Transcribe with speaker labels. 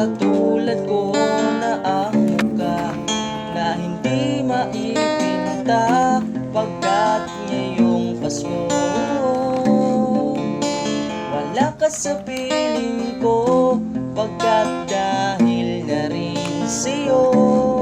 Speaker 1: katulad ko na ang muka na hindi maipinta pagkat ngayong Pasko wala ka sa piling ko pagkat dahil na rin sa'yo.